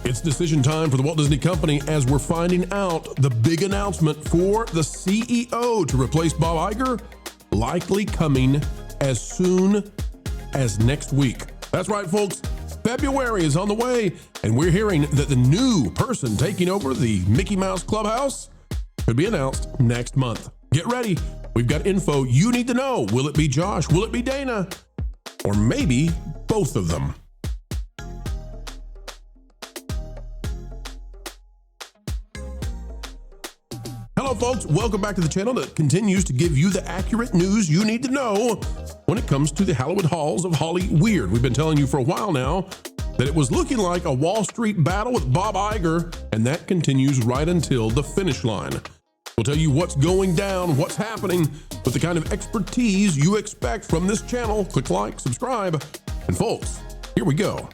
It's decision time for the Walt Disney Company as we're finding out the big announcement for the CEO to replace Bob Iger, likely coming as soon as next week. That's right, folks. February is on the way, and we're hearing that the new person taking over the Mickey Mouse Clubhouse could be announced next month. Get ready. We've got info you need to know. Will it be Josh? Will it be Dana? Or maybe both of them? Hello, folks. Welcome back to the channel that continues to give you the accurate news you need to know when it comes to the Hollywood halls of Holly Weird. We've been telling you for a while now that it was looking like a Wall Street battle with Bob Iger, and that continues right until the finish line. We'll tell you what's going down, what's happening, with the kind of expertise you expect from this channel. Click like, subscribe, and folks, here we go.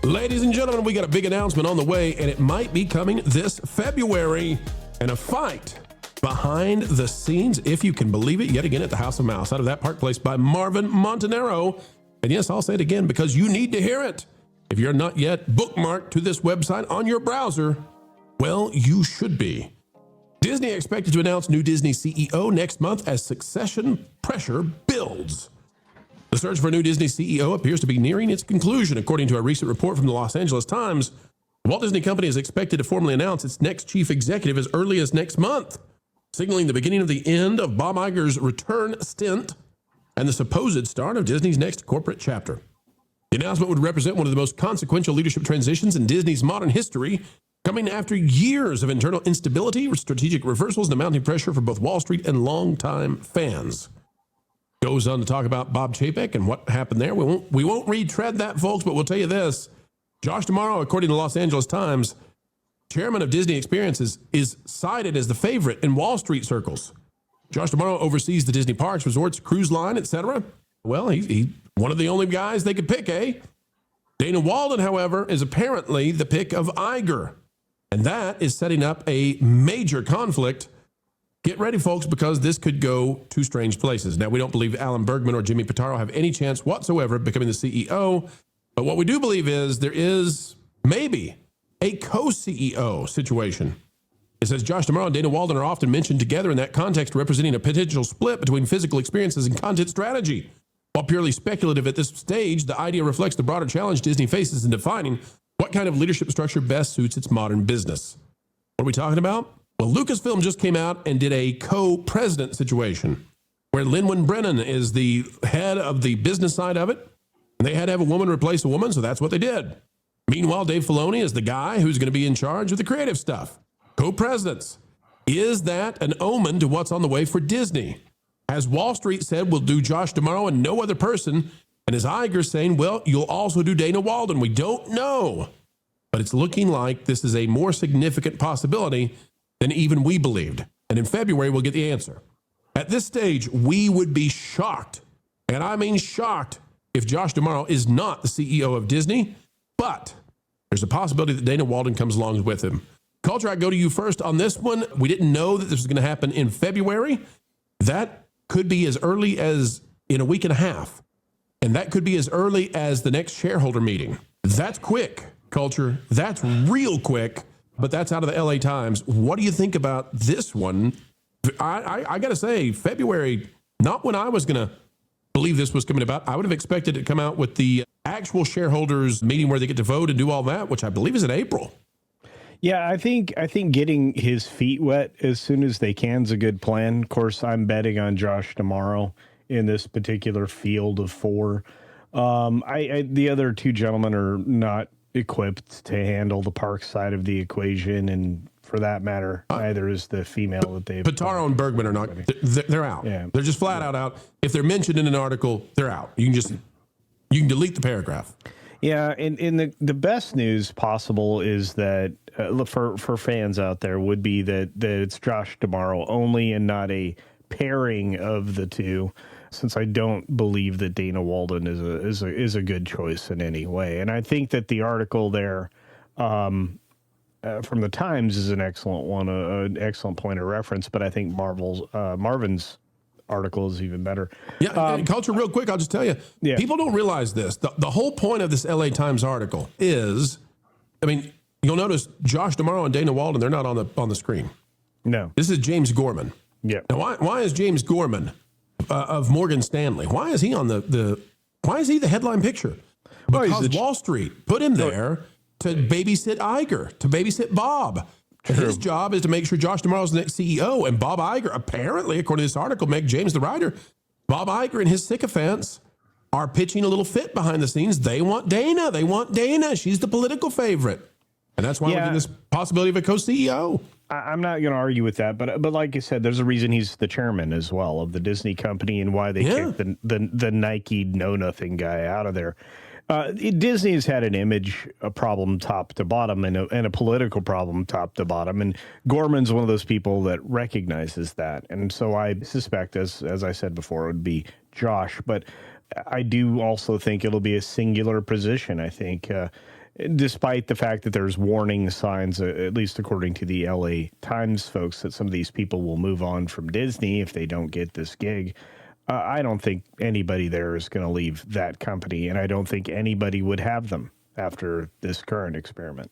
Ladies and gentlemen, we got a big announcement on the way, and it might be coming this February. And a fight behind the scenes, if you can believe it, yet again at the House of Mouse, out of that Park Place by Marvin Montanaro. And yes, I'll say it again because you need to hear it. If you're not yet bookmarked to this website on your browser, well, you should be. Disney expected to announce new Disney CEO next month as succession pressure builds. The search for a new Disney CEO appears to be nearing its conclusion, according to a recent report from the Los Angeles Times. The Walt Disney Company is expected to formally announce its next chief executive as early as next month, signaling the beginning of the end of Bob Iger's return stint and the supposed start of Disney's next corporate chapter. The announcement would represent one of the most consequential leadership transitions in Disney's modern history, coming after years of internal instability, strategic reversals, and mounting pressure for both Wall Street and longtime fans. Goes on to talk about Bob Chapek and what happened there. We won't retread that, folks, but we'll tell you this. Josh D'Amaro, according to the Los Angeles Times, chairman of Disney Experiences, is cited as the favorite in Wall Street circles. Josh D'Amaro oversees the Disney parks, resorts, cruise line, etc. Well, he's one of the only guys they could pick, eh? Dana Walden, however, is apparently the pick of Iger. And that is setting up a major conflict. Get ready, folks, because this could go to strange places. Now, we don't believe Alan Bergman or Jimmy Pitaro have any chance whatsoever of becoming the CEO. But what we do believe is there is maybe a co-CEO situation. It says Josh D'Amaro and Dana Walden are often mentioned together in that context, representing a potential split between physical experiences and content strategy. While purely speculative at this stage, the idea reflects the broader challenge Disney faces in defining what kind of leadership structure best suits its modern business. What are we talking about? Well, Lucasfilm just came out and did a co-president situation where Lin-Wen Brennan is the head of the business side of it. And they had to have a woman replace a woman, so that's what they did. Meanwhile, Dave Filoni is the guy who's going to be in charge of the creative stuff. Co-presidents. Is that an omen to what's on the way for Disney? As Wall Street said, we'll do Josh D'Amaro and no other person. And as Iger's saying, well, you'll also do Dana Walden. We don't know. But it's looking like this is a more significant possibility than even we believed. And in February, we'll get the answer. At this stage, we would be shocked, and I mean shocked, if Josh D'Amaro is not the CEO of Disney. But there's a possibility that Dana Walden comes along with him. Culture, I go to you first on this one. We didn't know that this was going to happen in February. That could be as early as in a week and a half. And that could be as early as the next shareholder meeting. That's quick, Culture. That's real quick, but that's out of the LA Times. What do you think about this one? I got to say, February, not when I was going to believe this was coming about. I would have expected it to come out with the actual shareholders meeting where they get to vote and do all that, which I believe is in April. Yeah, I think getting his feet wet as soon as they can is a good plan. Of course, I'm betting on Josh D'Amaro in this particular field of four. The other two gentlemen are not equipped to handle the park side of the equation, and for that matter, neither is the female that they've. Pitaro and Bergman are not. They're out. Yeah. They're just flat out. If they're mentioned in an article, they're out. You can delete the paragraph. Yeah, and the best news possible is that for fans out there would be that it's Josh D'Amaro only and not a pairing of the two, since I don't believe that Dana Walden is a good choice in any way. And I think that the article there from the Times is an excellent one, an excellent point of reference. But I think Marvin's article is even better. Yeah, Culture, real quick, I'll just tell you, people don't realize this. The whole point of this LA Times article is, I mean, you'll notice Josh D'Amaro and Dana Walden, they're not on the screen. No. This is James Gorman. Yeah. Now, why is James Gorman of Morgan Stanley? Why is he on why is he the headline picture? Because Wall Street put him there to babysit Iger, to babysit Bob. And his job is to make sure Josh D'Amaro is the next CEO. And Bob Iger, apparently, according to this article, Meg James, the writer, Bob Iger and his sycophants are pitching a little fit behind the scenes. They want Dana. They want Dana. She's the political favorite. And that's why we're getting this possibility of a co-CEO. I'm not going to argue with that, but like you said, there's a reason he's the chairman as well of the Disney company and why they kicked the Nike know-nothing guy out of there. Disney has had an image problem top to bottom and a political problem top to bottom, and Gorman's one of those people that recognizes that. And so I suspect, as I said before, it would be Josh, but I do also think it'll be a singular position. I think, despite the fact that there's warning signs, at least according to the LA Times folks, that some of these people will move on from Disney if they don't get this gig. I don't think anybody there is going to leave that company, and I don't think anybody would have them after this current experiment.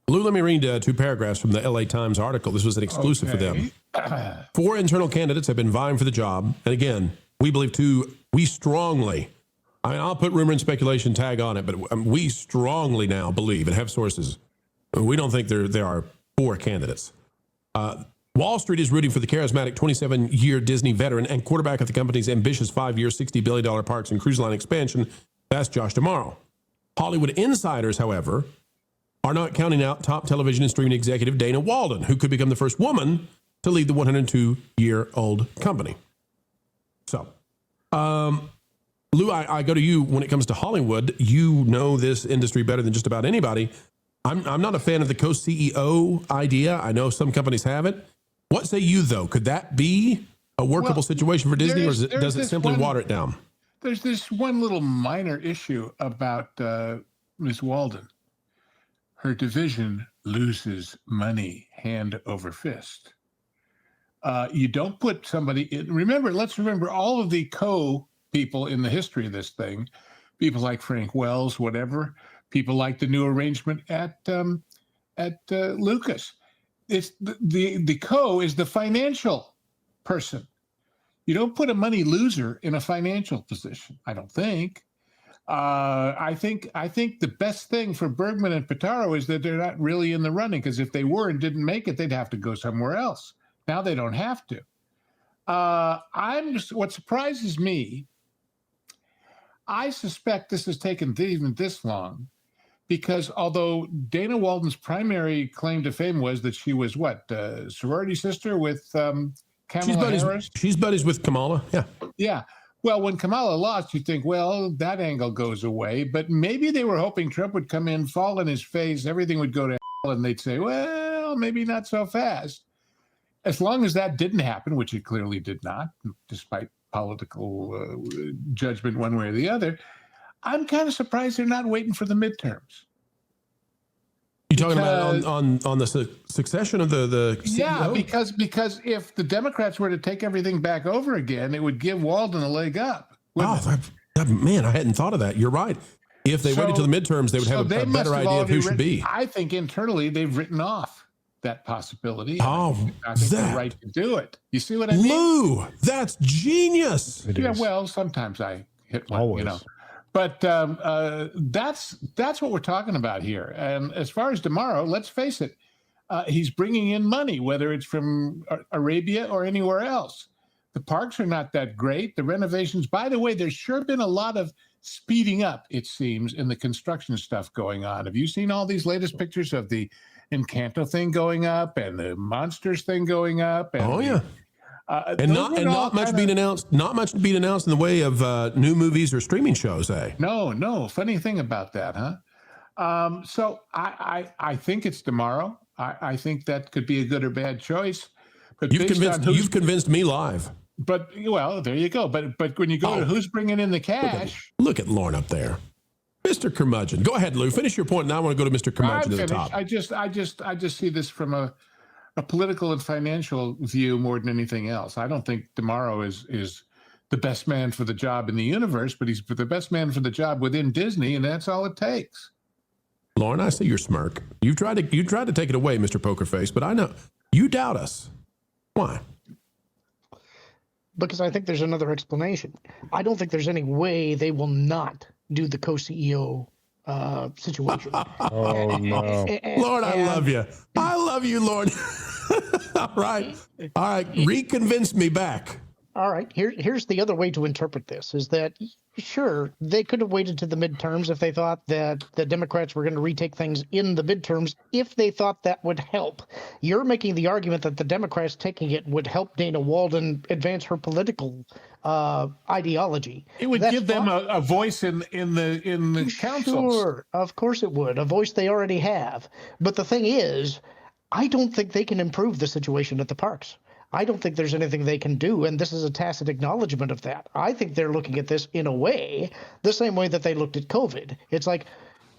Lou, let me read 2 paragraphs from the LA Times article. This was an exclusive for them. 4 internal candidates have been vying for the job. And again, we believe we strongly, I'll put rumor and speculation tag on it, but we strongly now believe and have sources. We don't think there are 4 candidates. Wall Street is rooting for the charismatic 27-year Disney veteran and quarterback of the company's ambitious 5-year, $60 billion parks and cruise line expansion. That's Josh D'Amaro. Hollywood insiders, however, are not counting out top television and streaming executive Dana Walden, who could become the first woman to lead the 102-year-old company. So, Lou, I go to you when it comes to Hollywood. You know this industry better than just about anybody. I'm not a fan of the co-CEO idea. I know some companies have it. What say you, though? Could that be a workable situation for Disney, or does it simply water it down? There's this one little minor issue about Ms. Walden. Her division loses money hand over fist. You don't put somebody in. Let's remember all of the people in the history of this thing, people like Frank Wells, whatever, people like the new arrangement at Lucas. It's the is the financial person. You don't put a money loser in a financial position, I don't think. I think the best thing for Bergman and Pitaro is that they're not really in the running, because if they were and didn't make it, they'd have to go somewhere else. Now they don't have to. What surprises me, I suspect this has taken even this long, because although Dana Walden's primary claim to fame was that she was sorority sister with Kamala Harris? She's buddies with Kamala, yeah. Yeah. Well, when Kamala lost, you think, well, that angle goes away. But maybe they were hoping Trump would come in, fall on his face, everything would go to hell, and they'd say, well, maybe not so fast. As long as that didn't happen, which it clearly did not, despite political judgment one way or the other, I'm kind of surprised they're not waiting for the midterms. You talking about on the succession of the CEO? Yeah, because if the Democrats were to take everything back over again, it would give Walden a leg up. Man, I hadn't thought of that. You're right. If they waited till the midterms, they would have a better idea of who should be. I think internally they've written off that possibility. I think they're right to do it. You see what I mean? Lou, that's genius. Yeah, well, sometimes I hit one, Always. But that's what we're talking about here. And as far as D'Amaro, let's face it, he's bringing in money, whether it's from Arabia or anywhere else. The parks are not that great. The renovations, by the way, there's sure been a lot of speeding up, it seems, in the construction stuff going on. Have you seen all these latest pictures of the Encanto thing going up and the Monsters thing going up? And and not much being announced. Not much being announced in the way of new movies or streaming shows, eh? No. Funny thing about that, huh? So I think it's D'Amaro. I think that could be a good or bad choice. But you've convinced me live. But well, there you go. But when you go to who's bringing in the cash, look at Lauren up there, Mr. Curmudgeon. Go ahead, Lou. Finish your point, and I want to go to Mr. Curmudgeon at the top. I just see this from a political and financial view more than anything else. I don't think D'Amaro is the best man for the job in the universe, but he's the best man for the job within Disney, and that's all it takes. Lauren, I see your smirk. You tried to take it away, Mr. Poker Face, but I know you doubt us. Why? Because I think there's another explanation. I don't think there's any way they will not do the co-CEO situation. Oh, no. Lord, I love you. I love you, Lord. All right. Reconvince me back. All right. Here's the other way to interpret this is that, sure, they could have waited to the midterms if they thought that the Democrats were going to retake things in the midterms, if they thought that would help. You're making the argument that the Democrats taking it would help Dana Walden advance her political ideology. It would give them a voice in the councils. Sure, of course it would. A voice they already have. But the thing is, I don't think they can improve the situation at the parks. I don't think there's anything they can do, and this is a tacit acknowledgement of that. I think they're looking at this in a way, the same way that they looked at COVID. It's like,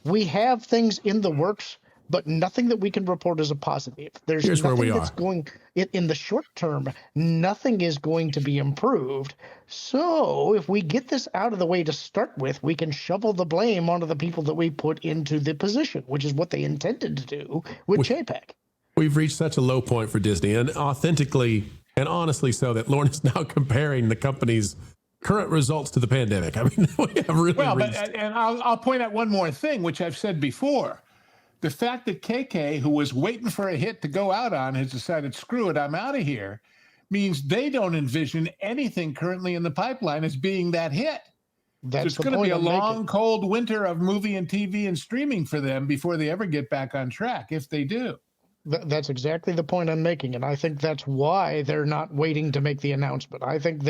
we have things in the works, but nothing that we can report as a positive. Here's nothing that's going, in the short term, nothing is going to be improved. So if we get this out of the way to start with, we can shovel the blame onto the people that we put into the position, which is what they intended to do with JPEG. We've reached such a low point for Disney, and authentically and honestly so that Lauren is now comparing the company's current results to the pandemic. I mean, we have really and I'll point out one more thing, which I've said before. The fact that KK, who was waiting for a hit to go out on, has decided, screw it, I'm out of here, means they don't envision anything currently in the pipeline as being that hit. So it's going to be a long, cold winter of movie and TV and streaming for them before they ever get back on track, if they do. That's exactly the point I'm making, and I think that's why they're not waiting to make the announcement. I think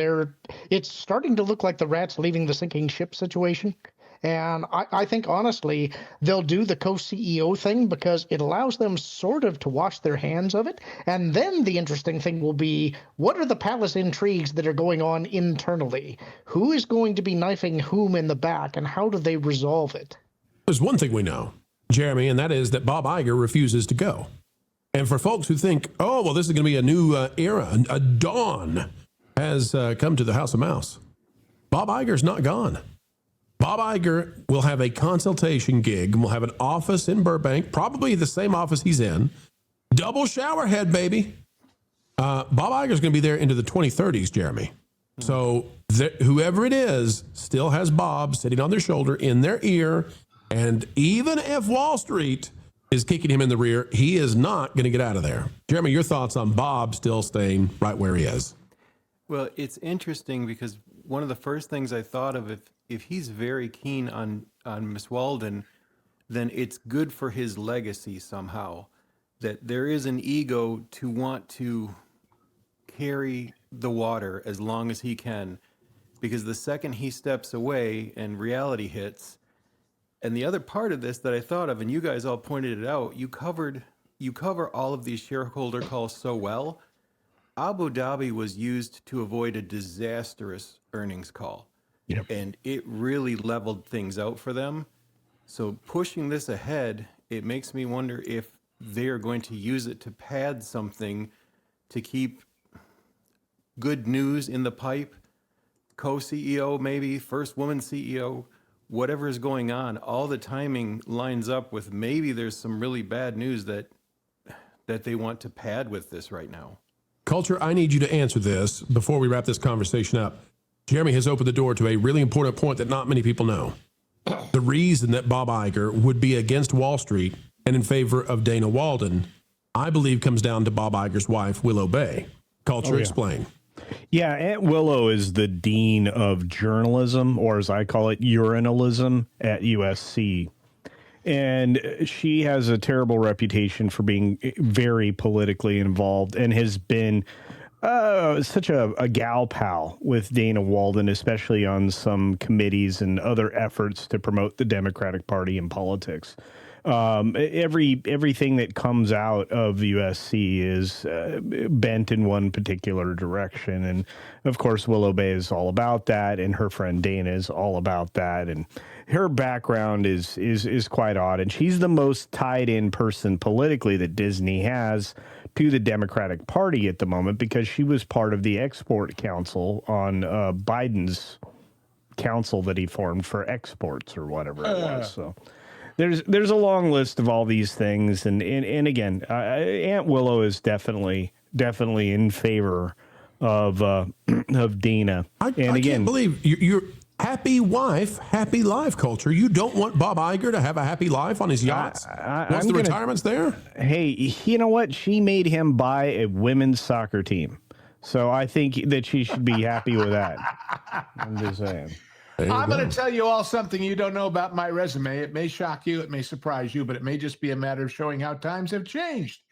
it's starting to look like the rats leaving the sinking ship situation, and I think, honestly, they'll do the co-CEO thing because it allows them sort of to wash their hands of it, and then the interesting thing will be, what are the palace intrigues that are going on internally? Who is going to be knifing whom in the back, and how do they resolve it? There's one thing we know, Jeremy, and that is that Bob Iger refuses to go. And for folks who think, oh, well, this is going to be a new era, a dawn has come to the House of Mouse, Bob Iger's not gone. Bob Iger will have a consultation gig and will have an office in Burbank, probably the same office he's in. Double shower head, baby. Bob Iger's going to be there into the 2030s, Jeremy. So whoever it is still has Bob sitting on their shoulder, in their ear. And even if Wall Street is kicking him in the rear, he is not going to get out of there. Jeremy, your thoughts on Bob still staying right where he is? Well, it's interesting because one of the first things I thought of, if he's very keen on Miss Walden, then it's good for his legacy somehow, that there is an ego to want to carry the water as long as he can, because the second he steps away and reality hits. And the other part of this that I thought of, and you guys all pointed it out, you cover all of these shareholder calls so well. Abu Dhabi was used to avoid a disastrous earnings call. Yep. And it really leveled things out for them. So pushing this ahead, it makes me wonder if they're going to use it to pad something to keep good news in the pipe. Co-CEO, maybe, first woman CEO. Whatever is going on, all the timing lines up with maybe there's some really bad news that they want to pad with this right now. Culture, I need you to answer this before we wrap this conversation up. Jeremy has opened the door to a really important point that not many people know. The reason that Bob Iger would be against Wall Street and in favor of Dana Walden, I believe, comes down to Bob Iger's wife, Willow Bay. Culture, explain. Yeah, Aunt Willow is the dean of journalism, or as I call it, urinalism at USC. And she has a terrible reputation for being very politically involved and has been such a gal pal with Dana Walden, especially on some committees and other efforts to promote the Democratic Party in politics. Everything that comes out of USC is bent in one particular direction. And of course, Willow Bay is all about that. And her friend Dana is all about that. And her background is quite odd. And she's the most tied in person politically that Disney has to the Democratic Party at the moment, because she was part of the export council on Biden's council that he formed for exports or whatever it was. there's a long list of all these things, and again, Aunt Willow is definitely in favor of Dana. I can't believe you're happy wife, happy life culture. You don't want Bob Iger to have a happy life on his yachts once the retirement's there? Hey, you know what? She made him buy a women's soccer team. So I think that she should be happy with that. I'm just saying. I'm going to tell you all something you don't know about my resume. It may shock you, it may surprise you, but it may just be a matter of showing how times have changed.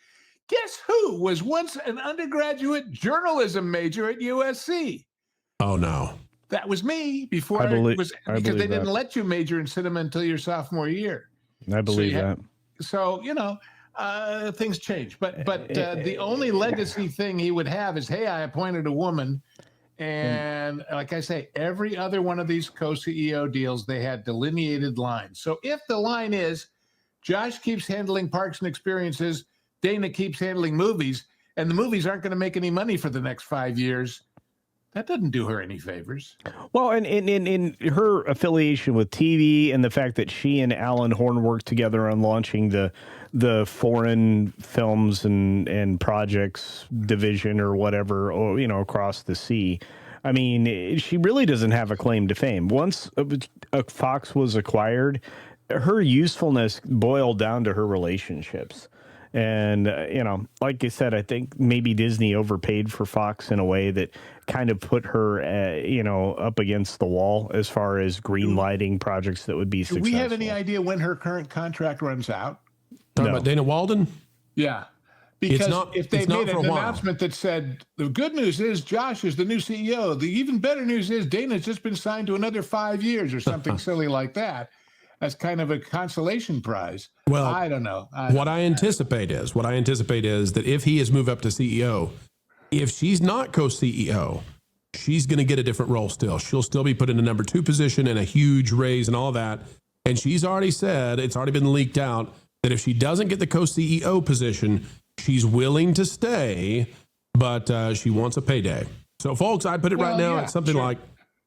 Guess who was once an undergraduate journalism major at USC? Oh, no. That was me before because they didn't let you major in cinema until your sophomore year. I believe that. So, things change. But the only legacy thing he would have is, hey, I appointed a woman. And like I say, every other one of these co-CEO deals, they had delineated lines. So if the line is Josh keeps handling parks and experiences, Dana keeps handling movies, and the movies aren't going to make any money for the next 5 years, that doesn't do her any favors. Well, and in her affiliation with TV and the fact that she and Alan Horn worked together on launching the foreign films and projects division or whatever, or, across the sea. I mean, she really doesn't have a claim to fame. Once Fox was acquired, her usefulness boiled down to her relationships. And, like I said, I think maybe Disney overpaid for Fox in a way that kind of put her, up against the wall as far as green lighting projects that would be successful. Do we have any idea when her current contract runs out? Talking about Dana Walden? Yeah. Because if they made an while. announcement that said, the good news is Josh is the new CEO. The even better news is Dana's just been signed to another 5 years or something silly like that. As kind of a consolation prize. Well, I don't know. What I anticipate is that if he has moved up to CEO, if she's not co-CEO, she's going to get a different role still. She'll still be put in a number 2 position and a huge raise and all that. And she's already said, it's already been leaked out, that if she doesn't get the co-CEO position, she's willing to stay, but she wants a payday. So, folks, I put it right now at something like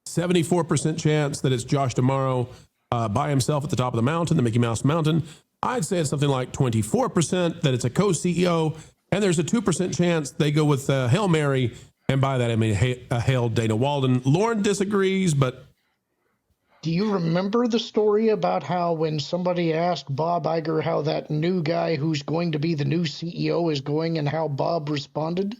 74% chance that it's Josh tomorrow. By himself at the top of the mountain, the Mickey Mouse Mountain. I'd say it's something like 24% that it's a co-CEO, and there's a 2% chance they go with Hail Mary, and by that I mean Hail Dana Walden. Lauren disagrees, but... Do you remember the story about how when somebody asked Bob Iger how that new guy who's going to be the new CEO is going and how Bob responded?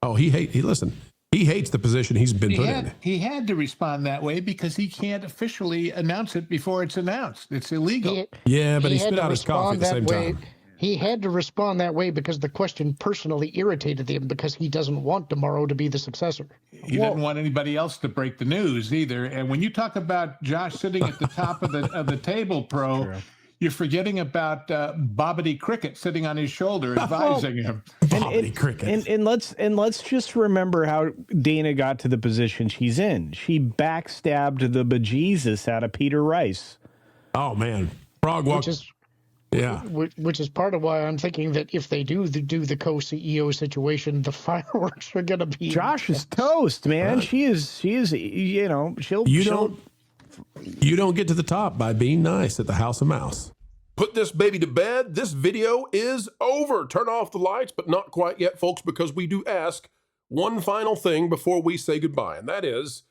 Oh, he hates the position he's been put in. He had to respond that way because he can't officially announce it before it's announced. It's illegal. But he spit out his coffee at the same time. He had to respond that way because the question personally irritated him because he doesn't want tomorrow to be the successor. He didn't want anybody else to break the news either. And when you talk about Josh sitting at the top of the table, Pro, sure. You're forgetting about Bobbity Cricket sitting on his shoulder advising him. Bobbity Cricket. And let's just remember how Dana got to the position she's in. She backstabbed the bejesus out of Peter Rice. Oh man, Frog walk. Which is part of why I'm thinking that if they do the co-CEO situation, the fireworks are going to be. Josh is toast, man. She is. You don't get to the top by being nice at the House of Mouse. Put this baby to bed. This video is over. Turn off the lights, but not quite yet, folks, because we do ask one final thing before we say goodbye, and that is,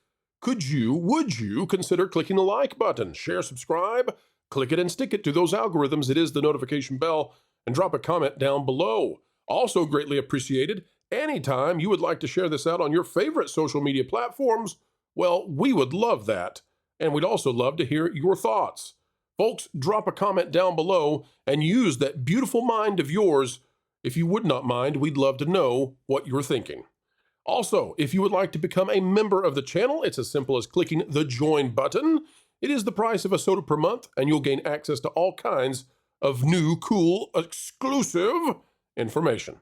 would you consider clicking the like button, share, subscribe, click it and stick it to those algorithms. It is the notification bell, and drop a comment down below. Also greatly appreciated, anytime you would like to share this out on your favorite social media platforms, well, we would love that. And we'd also love to hear your thoughts. Folks, drop a comment down below and use that beautiful mind of yours. If you would not mind, we'd love to know what you're thinking. Also, if you would like to become a member of the channel, it's as simple as clicking the join button. It is the price of a soda per month, and you'll gain access to all kinds of new, cool, exclusive information.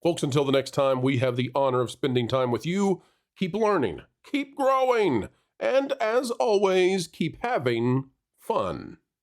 Folks, until the next time we have the honor of spending time with you, keep learning, keep growing, and as always, keep having fun.